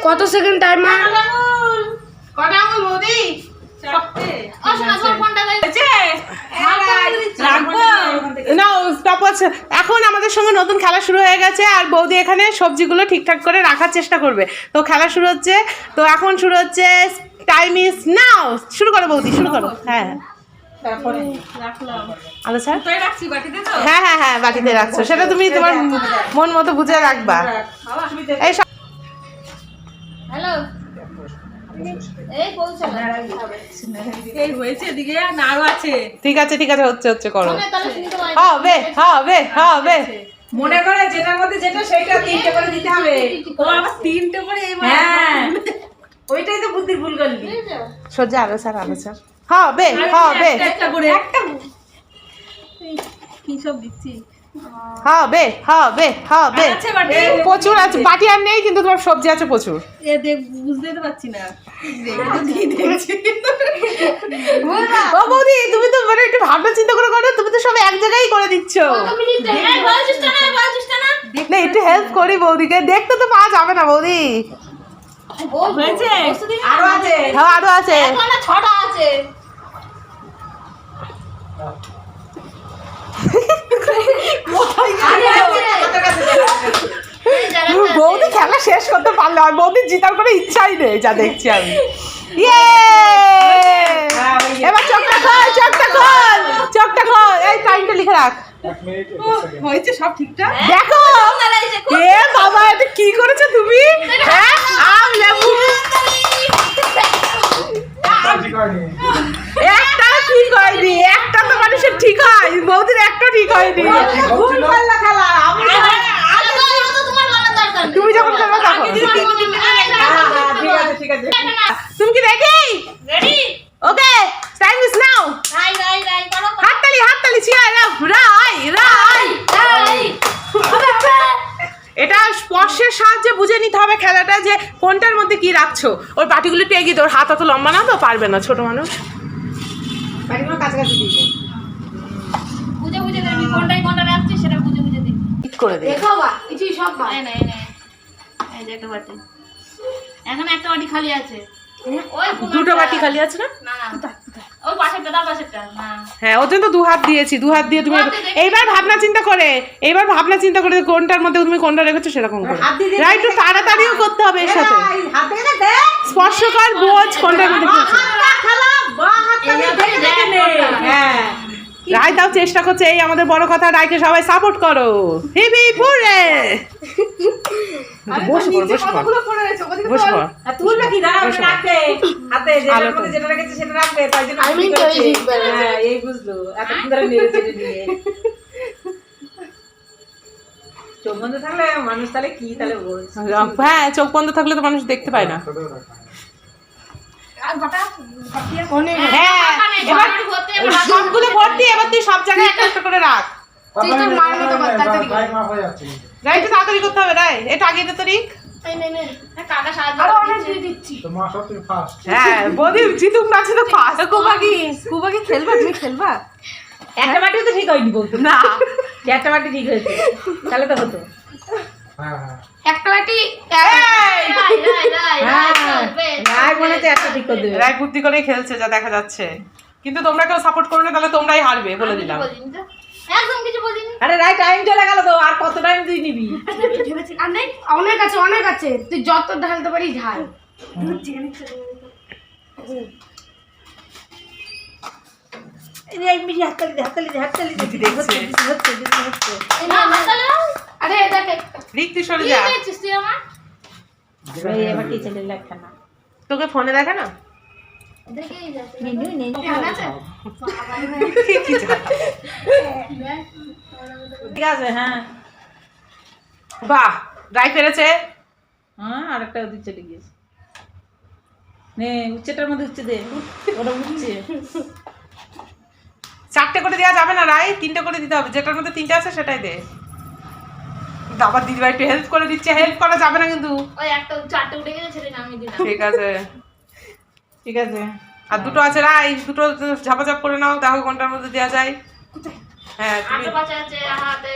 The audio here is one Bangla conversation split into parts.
কত সেকেন্ড টাইমার? কটা আঙুল বৌদি? এখন আমাদের সঙ্গে নতুন খেলা শুরু হয়ে গেছে আর বৌদি এখানে সবজিগুলো ঠিকঠাক করে রাখার চেষ্টা করবে। তো খেলা শুরু হচ্ছে, তো এখন শুরু হচ্ছে। টাইম ইজ নাও। শুরু করো বৌদি, শুরু করো। হ্যাঁ আলো স্যার, হ্যাঁ হ্যাঁ হ্যাঁ বাটিতে রাখছো, সেটা তুমি তোমার মন মতো বুঝে রাখবা। এই হ্যালো, ঠিক আছে ঠিক আছে, হচ্ছে হচ্ছে করো। হবে হবে হবে। মনে করে যেটার মধ্যে যেটা সেটা 3টে করে দিতে হবে। ও আবার 3টে করে হ্যাঁ ওইটাই তো বুদ্ধির ভুল করলি। সোজা আলো স্যার, আলো স্যার। হবে হবে একটা করে একটা কি সব দিচ্ছি। হবে হবে হবে। প্রচুর আছে, বাটি আর নেই কিন্তু তোমার সবজি আছে প্রচুর। এ দেখ, বুঝতেই তো পারছি না। ও বৌদি, তুমি তো মানে একটু ভাবনা চিন্তা করে করো, তুমি তো সব এক জায়গায় করে দিচ্ছ। না একটু হেল্প করি বৌদিকে, দেখতে তো পাওয়া যাবে না বৌদি। হয়েছে, আরো আছে। হ্যাঁ আরো আছে, 6টা আছে। বৌদি খেলা শেষ করতে পারলো আর বৌদি জিতার কোনো ইচ্ছাই নেই, যা দেখছি আমি। এবার চোখটা খোল, চোখটা খোল, চোখটা খোল। এই টাইমটা লিখে রাখ। হয়েছে সব ঠিকঠাক। দেখো এ বাবা, এটা কি করেছো তুমি? হ্যাঁ আম লেবু একটা ঠিক হয়নি, একটা তো মানুষের ঠিক হয়, বৌদির একটা ঠিক হয়নি। ভুল করলো খেলা। তুমি যখন খেলা দেখো। ঠিক আছে ঠিক আছে। তুমি কি ready? Ready? Okay, time is now. রাই রাই রাই করো। হাততালি হাততালি, চিয়ার আপ। রাই রাই রাই। এটা স্পর্শের সাহায্যে বুঝে নিতে হবে খেলাটা, যে কোনটার মধ্যে কি রাখছো। ওই বাটিগুলো একটু এগিয়ে দাও, ওর হাত অত লম্বা না তো, পারবে না ছোট মানুষ। বাড়িগুলো কাছাকাছি দিবে। বুঝে বুঝে দেবি কোনটা রাখছি, সেটা বুঝে বুঝে দিবি। ঠিক করে দে। দেখো বা কিছুই সব না। এই এই যে একটা বাটি, এখানে একটা বাটি খালি আছে। ওই দুটো বাটি খালি আছে না? না না, ওই পাশেরটা, তার পাশেরটা না। হ্যাঁ ওর জন্য তো 2 হাত দিয়েছি, 2 হাত দিয়ে তুমি এইবার ভাবনা চিন্তা করে কোনটার মধ্যে তুমি কোনটা রেখেছো সেরকম করে। রাইট, একটু তাড়াতাড়িও করতে হবে এর সাথে। হাতে না দে। স্পর্শ কর, বোঝ কোনটার মধ্যে রেখেছো। হাতটা খালা বা হাতটা দেখে নে। হ্যাঁ রাই তাও চেষ্টা করছে, এই আমাদের বড় কথা। রাইকে সবাই সাপোর্ট করো। হিবি ফুরে বসে পড়, বসে পড়, বসে পড়। আর তুলবে কি দাঁড়াও, রাখবে হাতে যেটার মধ্যে যেটা রেখেছে সেটা রাখবে, তাই জন্য আমি তো এই জিতবে না। হ্যাঁ এই বুঝলো, এত সুন্দর নেড়ে চেড়ে নিয়ে। চোখ বন্ধ থাকলে মানুষ তাহলে কি তাহলে বলছে। হ্যাঁ চোখ বন্ধ থাকলে তো মানুষ দেখতে পায় না। আর বাটা হ্যাঁ এবার সবগুলো ভর্তি, এবার তুই সব জায়গায় একটা একটা করে রাখ। তুই তোর মার মতো কর, তাড়াতাড়ি কর। রাই তো তাড়াতাড়ি করতে হবে। রাই এটা আগে দে তো রিক। এই নে নে, কাকা সাহায্য আরো করে অনেক দিচ্ছে। দিয়ে দিচ্ছি। হ্যাঁ বদি জিতুক না জিতুক ফার্স্ট। কুবাকি খেলবা, তুমি খেলবা? একটা বাটিও তো ঠিক হয়নি বলতো না একটা বাটি ঠিক হয়েছে, তাহলে তো হতো। একটা বাটি রাই রাই রাই হ্যাঁ চলবে। রাই মনে হচ্ছে একটা ঠিক করে দেবে। রাই বুদ্ধি করেই খেলছে যা দেখা যাচ্ছে, কিন্তু তোমরা কেউ সাপোর্ট করো না, তাহলে তোমরাই হারবে বলে দিলাম। বলিনি তো, একদম কিছু বলিনি। আরে রাই টাইম চলে গেল তো, আর কত টাইম তুই নিবি? আর নেই, অনেক আছে, তুই যত ঢালতে পারিস ঢাল। এই এক মিনিট হাততালি দে, হাততালি দে, হাততালি দে। দিদি দেখছে। হচ্ছে হচ্ছে। এই না মাতালে, আরে দেখ রিক তুই সরে কি যা, দেখছিস তুই আমার? এই এবার টিচারের লেখা না। তোকে ফোনে দেখে না। দেখেই যাচ্ছে। নেনু নেনু ধ্যান আছে? কি জানি। ঠিক আছে হ্যাঁ। বাহ রাই পেরেছে। হ্যাঁ আরেকটা ওদিক চলে গিয়েছে। নে উচ্চটার মধ্যে উচ্চ দে, ওটা উঠছে। 4টে করে দেওয়া যাবে না রাই, 3টে করে দিতে হবে, যেটার মধ্যে 3টে আছে সেটাই দে। আবার দিদিভাই একটু হেল্প করে দিচ্ছে, হেল্প করা যাবে না কিন্তু। ওই একটা 4টে উঠে গেছে, সেটা নামিয়ে দিলাম। ঠিক আছে ঠিক আছে। আর 2টো আছে রাই, 2টো ঝাপাঝাপ করে নাও, দেখো কোনটার মধ্যে দেওয়া যায়। হ্যাঁ তুমি আটো পাশে আছে হাতে।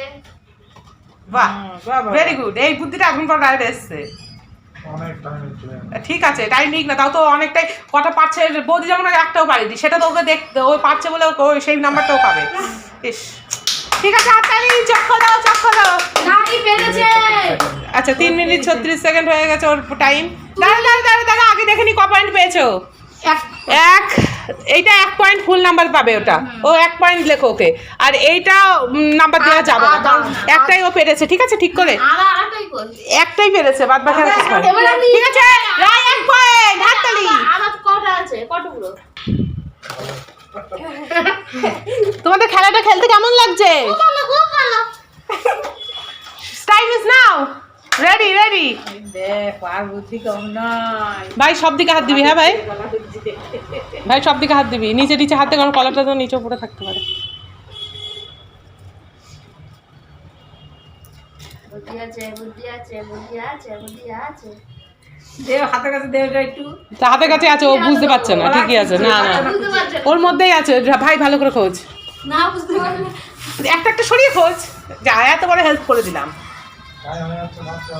বাহ বাবা ভেরি গুড, এই বুদ্ধিটা এখন পর ডাইরেক্ট এসছে। অনেক টাইম চলে ঠিক আছে, টাইম নিক না, তাও তো অনেকটাই কটা পাচ্ছে। বৌদি যেমন আগে একটাও পারিনি, সেটা তো ওকে দেখতে, ও পারছে বলে সেই নাম্বারটাও পাবে। ইস, ঠিক আছে, হাততালি, চক্কর দাও, চক্কর দাও। নাকি পেরেছে। আচ্ছা 3 মিনিট 36 সেকেন্ড হয়ে গেছে ওর টাইম। দাঁড়া আগে দেখে নি ক পয়েন্ট পেয়েছো। এক, এইটা 1 পয়েন্ট ফুল নাম্বার পাবে ওটা, ও 1 পয়েন্ট লেখো ওকে। আর এইটা নাম্বার দেওয়া যাবে না, কারণ একটাই ও পেরেছে। ঠিক আছে, ঠিক করে আর আরেকটাই কর। একটাই পেরেছে, বাদ বাকি আর কিছু এবার আমি ঠিক আছে, রাই 1 পয়েন্ট, হাততালি। আমার কটা আছে, কতগুলো? তোমাদের খেলাটা খেলতে কেমন লাগছে? ভালো, খুব ভালো। Time is now, ready ready. দেখ আর বুদ্ধি কম নয়। ভাই সব দিকে হাত দিবি, হ্যাঁ ভাই, গলা হচ্ছে। ভাই সব দিকে হাত দিবি, নিচে নিচে হাত দিয়ে, কারণ কলারটা তো নিচে উপরে থাকতে পারে। বুদ্ধি আছে, বুদ্ধি আছে, বুদ্ধি আছে, বুদ্ধি আছে। দেও হাতের কাছে দেও এটা একটু। তা হাতের কাছে আছে, ও বুঝতে পারছে না। ঠিকই আছে, না না বুঝতে পারছে না। ওর মধ্যেই আছে। ভাই ভালো করে খোঁজ, না বুঝতে পারছে না। একটা একটা সরিয়ে খোঁজ। যা, এত বড় হেল্প করে দিলাম। টাইম হয়ে যাচ্ছে মাত্র।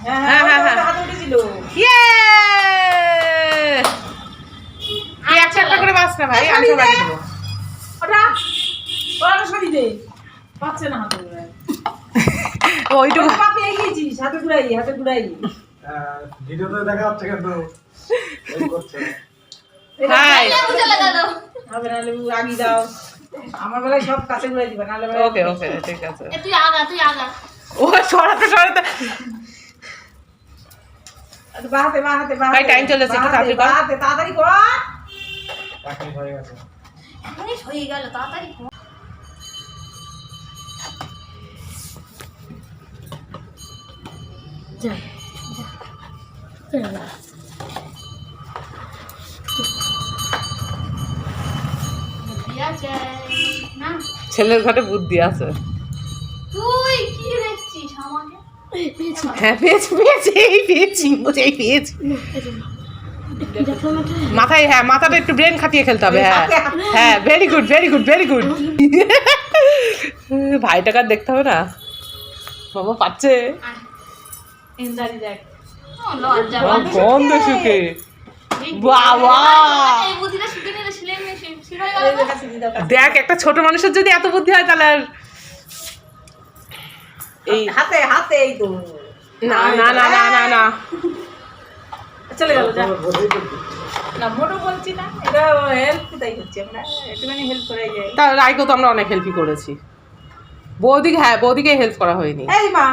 হ্যাঁ হ্যাঁ, হ্যাঁ হ্যাঁ। হাতে উঠেছিল। ইয়ে, তুই একটা একটা করে বাস না ভাই, আমি সব বাকি দেবো। ওটা ওটা সরি দে। পাচ্ছে না হাতে ঘুরাই। ওইটুকু পা পেয়ে গিয়েছিস, হাতে ঘুরাই, হাতে ঘুরাই। ভিডিওতে দেখা যাচ্ছে কিন্তু এই করছে হাই। বুঝে লাগালো। হবে নাহলে আগি দাও। আমার বেলায় সব কাছে ঘুরাই দিবা, নাহলে ওকে ওকে, ঠিক আছে। এ তুই আগা, তুই আগা। ও সরাতে সরাতে বাহাতে বাহাতে ভাই, time চলে যাচ্ছে, একটু তাড়াতাড়ি কর। বাহাতে তাড়াতাড়ি কর। 1 মিনিট হয়ে গেছে। মিনিট হয়ে গেল, তাড়াতাড়ি কর। যাই, যা। বুদ্ধি আছে না? ছেলের ঘরে বুদ্ধি আছে। তুই কি দেখছিস আমাকে? হ্যাঁ পেয়েছি পেয়েছি, এই পেয়েছি, এই পেয়েছি। মাথায়, হ্যাঁ মাথাটা একটু ব্রেন খাটিয়ে খেলতে হবে। হ্যাঁ হ্যাঁ, very good very good very good. ভাইটাকে আর দেখতে হবে না, বাবা পাচ্ছে। ইন্দারি দেখ। ও লজ্জা বাহ, পাচ্ছে। গন্ধ শুকে, বাবা। এই বুদ্ধিটা শিখে নিলে শিখে এই গেল। কাছে দিয়ে দাও। দেখ, একটা ছোট মানুষের যদি এত বুদ্ধি হয় তাহলে আর এই হাতে হাতে এই তো। না না না না না না। চলে গেল যা। বলেই তো দিচ্ছি। না মোটো বলছি না, এটা হেল্প তাই হচ্ছে, আমরা একটুখানি হেল্প করে যাই। তা রাইকেও তো আমরা অনেক হেল্পই করেছি। বৌদিকে, হ্যাঁ বৌদিকে হেল্প করা হয়নি। এই মা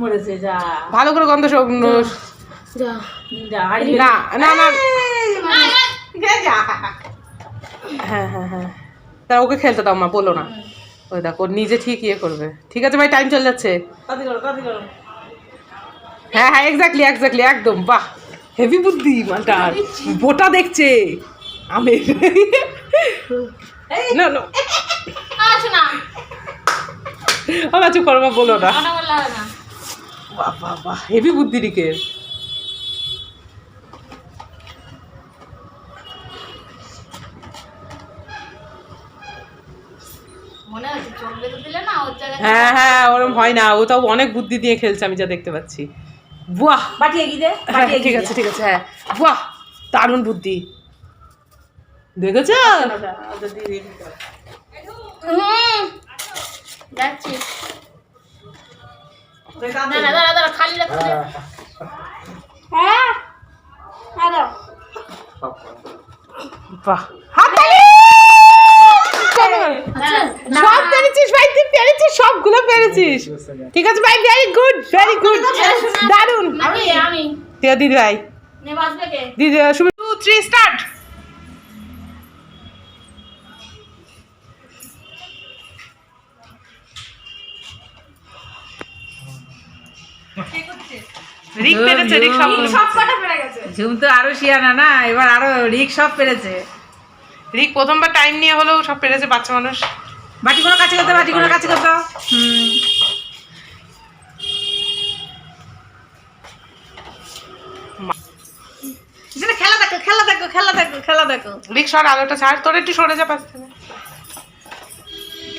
মরেছে যা। ভালো করে গন্ধ যা। যা হারিয়ে না না না, যা। হ্যাঁ হ্যাঁ হ্যাঁ, তা ওকে খেলতে দাও মা, বলো না। ওই দেখো, ওর নিজে ঠিক ইয়ে করবে। ঠিক আছে ভাই, টাইম চলে যাচ্ছে। কাজ করো কাজ করো। হ্যাঁ হ্যাঁ, এক্স্যাক্টলি এক্স্যাক্টলি, একদম। বাহ, হেভি বুদ্ধি মালটার। বোটা দেখছে আমের। না না, আচ্ছা না, আমার চুপ করো মা, বলো না। ওটা বললে হবে না। বাহ বাহ বাহ, হেভি বুদ্ধি দিকে। মনে হচ্ছে চোখ বেঁধে দিলে না ওর জায়গায়। হ্যাঁ হ্যাঁ, ওরম হয় না, ও তাও অনেক বুদ্ধি দিয়ে খেলছে, আমি যা দেখতে পাচ্ছি। বাহ, বাটি এগিয়ে দে, হ্যাঁ বাটি ঠিক এগিয়ে আছে ঠিক আছে, হ্যাঁ বাহ, দারুণ বুদ্ধি দেখেছ। যাচ্ছি। দাঁড়া দাঁড়া দাঁড়া, খালি রাখতে দে। হ্যাঁ, হ্যাঁ দাঁড়া। সব করে। বাহ, হাততালি। সব পেরেছিস ভাই, তুই পেরেছিস, সবগুলো পেরেছিস। ঠিক আছে ভাই, ভেরি গুড ভেরি গুড, দারুণ। নাকি আমি ঠিক আছে দিদি ভাই, নে বাজবে কে? দিদি শুরু, 2 3 স্টার্ট। রিক পেরেছে, রিক সব কটা পেরে গেছে। ঝুম তো আরো শিয়ানা না, এবার আরো রিক সব পেরেছে। রিক প্রথমবার টাইম নিয়ে হলেও সব পেরেছে, বাচ্চা মানুষ। বাটি কোনো কাছে করতো, বাটি কোনো কাছে করতো। খেলা দেখো খেলা দেখো খেলা দেখো খেলা দেখো। রিক সর, আলোটা ছাড়, তোর একটু সরে যা পাশ থেকে।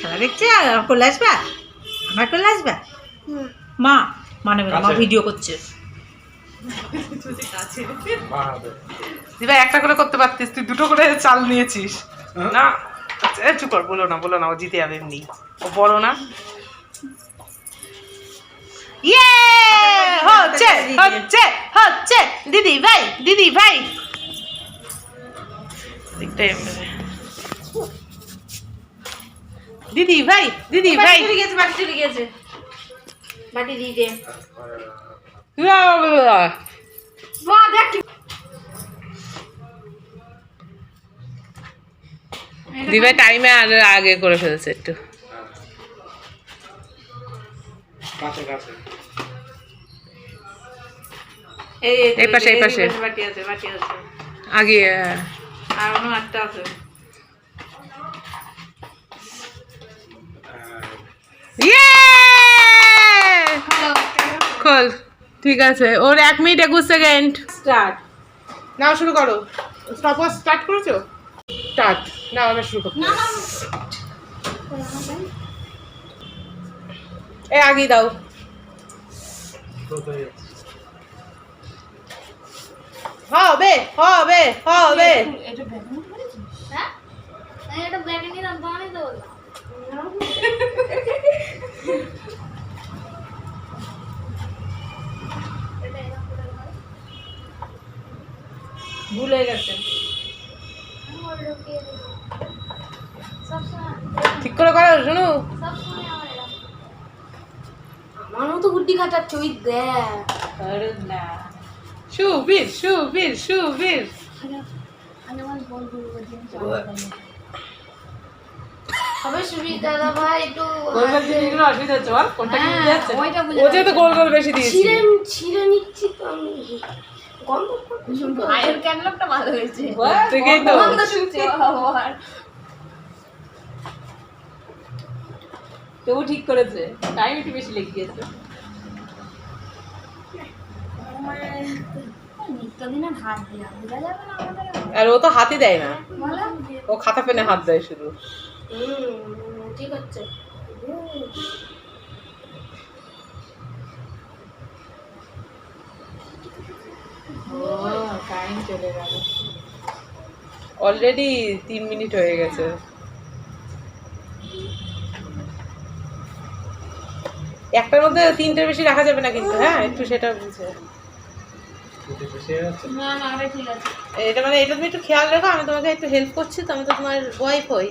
খেলা দেখছে, করলে আসবা, আমার করলে আসবা। মা মানে মা ভিডিও করছে। দিদা একটা করে করতে পারতিস, তুই দুটো করে চাল নিয়েছিস না। চুপ কর, বলো না, ও জিতে যাবে এমনি, ও বড় না। ইয়ে হচ্ছে হচ্ছে হচ্ছে দিদি ভাই দিদি ভাই চলে গেছে, বাটি চলে গেছে, বাটি দিয়ে দে। বাহ, দেখ কি- দিদি টাইমে আগে করে ফেলেছে একটু। এই পাশে বাটি আছে। আগে আর অন্য একটা আছে। ইয়ে খোল, ঠিক আছে। ওর 1 মিনিট 21 সেকেন্ড। স্টার্ট। নাও শুরু করো। স্টপওয়াচ স্টার্ট করেছো? স্টার্ট। নাও আমরা শুরু করতে। আগে দাও। হবে এটা ব্যাগ নিয়ে করেছিস? হ্যাঁ, আমি এটা ব্যাগে নিয়ে দাম বানাই তো বললাম। ভুল হয়ে গেছে। ঠিক করে করো শুনু। আমার মতো গুড্ডি খাটাচ্ছ, ওই দেখ। আরে না, সুবীর হবে সুবীর দাদা ভাই একটু গোলগাল জিনিসগুলো অসুবিধা হচ্ছে বল, কোনটা কি বুঝে যাচ্ছে? ওইটা বুঝে ও যেহেতু গোল বেশি দিয়েছি। ছিঁড়ে নিচ্ছি তো আমি। গন্ধ ভাইয়ের ক্যানলপটা ভালো হয়েছে। ঠিকই তো। গন্ধ শুনছে আবার। তবু ঠিক করেছে, টাইম একটু বেশি লেগে গেছে। নিত্যদিনের হাত দিয়া বোঝা যাবে না আমাদের। আর ও তো হাতই দেয় না, বলো? ও খাতা পেনে হাত দেয় শুধু। ঠিক আছে। ও টাইম চলে গেল। অলরেডি 3 মিনিট হয়ে গেছে। একটার মধ্যে 3টের বেশি রাখা যাবে না কিন্তু, হ্যাঁ একটু সেটা বুঝে। না ওটা ঠিক আছে। এটা মানে এটা তুমি একটু খেয়াল রেখো, আমি তোমাকে একটু হেল্প করছি তো, আমি তো তোমার ওয়াইফ হই।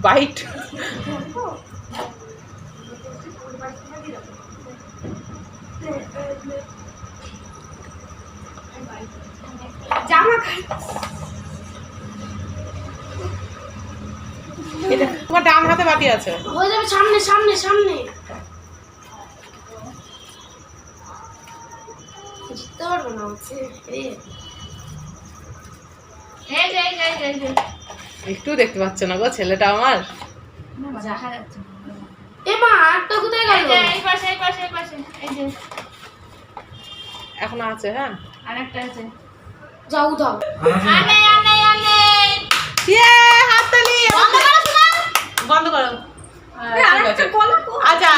বাইট জামা খাই। এটা তোমার ডান হাতে বাটি আছে। হয়ে যাবে, সামনে জিততে পারবো না হচ্ছে। একটু দেখতে পাচ্ছ না গো ছেলেটা আমার। এমা একটা কোথায় গেল? এই পাশে এই যে এখন আছে, হ্যাঁ আরেকটা আছে। যাও দাও। আনে ইয়ে হাততালি। বন্ধ করো। আচ্ছা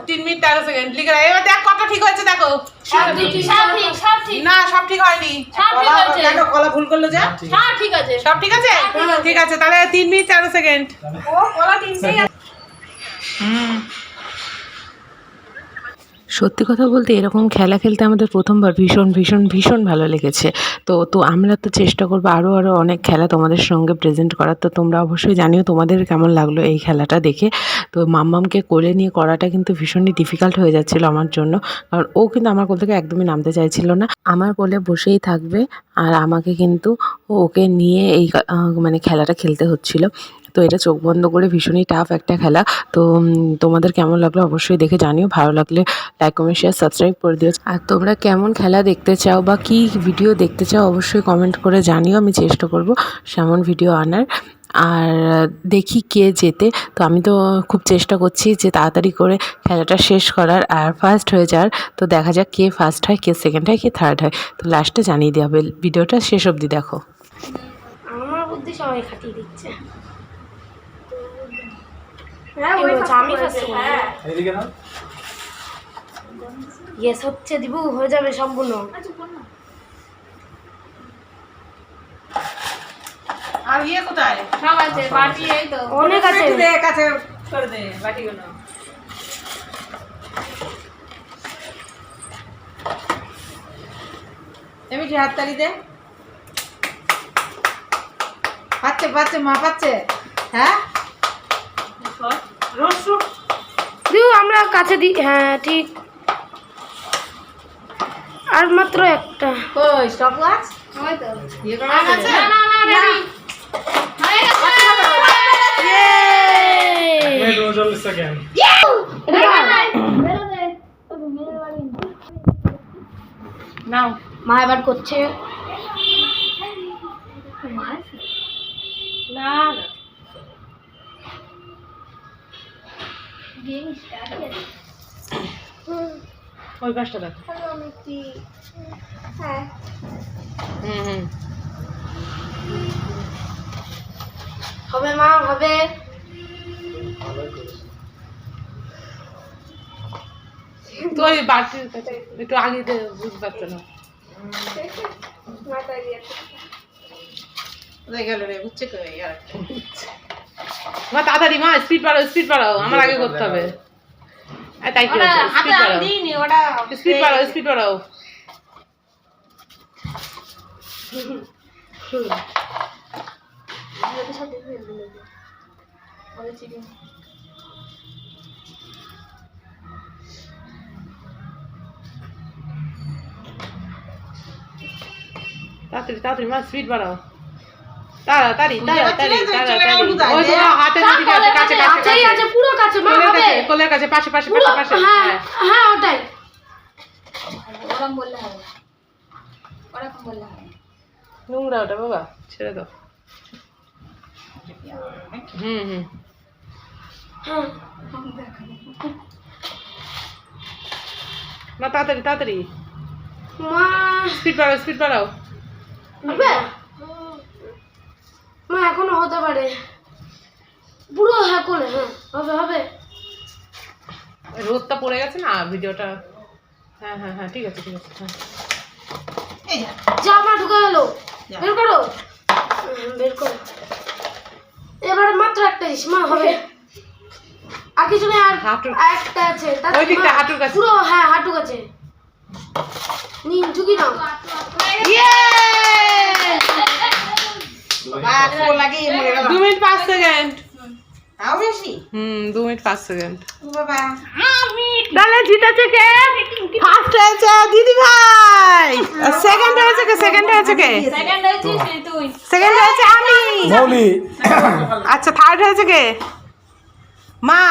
3 মিনিট 13 সেকেন্ড লিখে রাখ। এবার দেখ কত ঠিক হয়েছে দেখো। সব ঠিক। না সব ঠিক হয়নি। সব ঠিক আছে। কেন কলা ভুল করলো যে? সব ঠিক আছে। সব ঠিক আছে? ঠিক আছে তাহলে 3 মিনিট 13 সেকেন্ড। ও কলা তিনটেই আছে। সত্যি কথা বলতে এরকম খেলা খেলতে আমাদের প্রথমবার ভীষণ ভালো লেগেছে। তো আমরা তো চেষ্টা করবো আরও অনেক খেলা তোমাদের সঙ্গে প্রেজেন্ট করার। তো তোমরা অবশ্যই জানিও তোমাদের কেমন লাগলো এই খেলাটা দেখে। তো মাম্মামকে কোলে নিয়ে করাটা কিন্তু ভীষণই ডিফিকাল্ট হয়ে যাচ্ছিলো আমার জন্য, কারণ ও কিন্তু আমার কোল থেকে একদমই নামতে চাইছিল না, আমার কোলে বসেই থাকবে আর আমাকে কিন্তু ওকে নিয়ে এই মানে খেলাটা খেলতে হচ্ছিলো। তো এটা চোখ বন্ধ করে ভীষণই টাফ একটা খেলা। তো তোমাদের কেমন লাগলো অবশ্যই দেখে জানিও। ভালো লাগলে লাইক কমেন্ট শেয়ার সাবস্ক্রাইব করে দিও। আর তোমরা কেমন খেলা দেখতে চাও বা কী ভিডিও দেখতে চাও অবশ্যই কমেন্ট করে জানিও। আমি চেষ্টা করব সেমন ভিডিও আনার। আর দেখি কে জেতে। তো আমি তো খুব চেষ্টা করছি যে তাড়াতাড়ি করে খেলাটা শেষ করার আর ফার্স্ট হয়ে যাওয়ার। তো দেখা যাক কে ফার্স্ট হয়, কে সেকেন্ড হয়, কে থার্ড হয়। তো লাস্টে জানিয়ে দেওয়া হবে। ভিডিওটা শেষ অবধি দেখো। আমার বুদ্ধি সবাই খাটিয়ে দিচ্ছে। হ্যাঁ ওই আমি ফার্স্ট হ্যাঁ এদিকে না ইয়েস হচ্ছে দিবু হয়ে যাবে সম্পূর্ণ আর ইয়ে কোথায়? সব আছে বাটি এই তো অনেক আছে একটু দে কাছে করে দে বাটিগুলো এমনি কি হাততালি দে পাচ্ছে মা পাচ্ছে হ্যাঁ রসুন দিবু আমরা কাছে দিই হ্যাঁ ঠিক আর মাত্র একটা কই স্টপ ওয়াচ ওই তো ইয়ে করা আর আছে আছে? না না রেডি হয়ে গেছে মিনিট 39 সেকেন্ড নাও। মা এবার করছে না না। ওই পাশটা দেখো। হুম। হবে মা হবে তো ওই বাটির কাছে একটু আগে দিয়ে বুঝতে পারছো না। কোথায় গেল রে? উচ্ছে কই আর মা তাড়াতাড়ি মা স্পিড বাড়াও আমার আগে করতে হবে। তাই কি হচ্ছে? স্পিড বাড়াও দিইনি ওটা স্পিড বাড়াও তাড়াতাড়ি মা স্পিড বাড়াও তাড়াতাড়ি ওই তো হাতে দিকে আছে কাছে কাছেই আছে পুরো কাছে মা হবে কোলের কাছে পাশে পুরো হ্যাঁ হ্যাঁ ওটাই ওরকম বললে হবে ওরকম বললে হবে নোংরা ওটা বাবা ছেড়ে দাও হুম হ্যাঁ না তাড়াতাড়ি মা স্পিড বাড়াও হবে মা এখনো হতে পারে পুরো হ্যাঁ কোলে হ্যাঁ হবে রোদটা পড়ে গেছে না ভিডিওটা হ্যাঁ ঠিক আছে হ্যাঁ জামা ঢুকে গেল বের করো এবারে মাত্র একটা ইস মা হবে আর কিছু নেই আর হাঁটু- একটা আছে তার ওই দিকটা মা, হাঁটুর কাছে। পুরো হ্যাঁ হাঁটু কাছে নিন ঝুঁকি নাও লাগিয়ে মরে গেল 2 মিনিট 5 সেকেন্ড তাও বেশি 2 মিনিট 5 সেকেন্ড ও বাবা তাহলে জিতেছে কে ফার্স্ট হয়েছে দিদি ভাই সেকেন্ড হয়েছে কে সেকেন্ড হয়েছিস তুই সেকেন্ড হয়েছে আমি মৌলি আচ্ছা থার্ড হয়েছে কে মা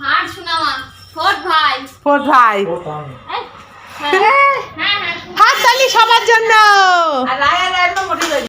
হার শোনাওয়া ফোর্থ ভাই ফোর্থ ভাই ও তো আমি হ্যাঁ হাততালি সবার জন্য আর রায় তো মোটি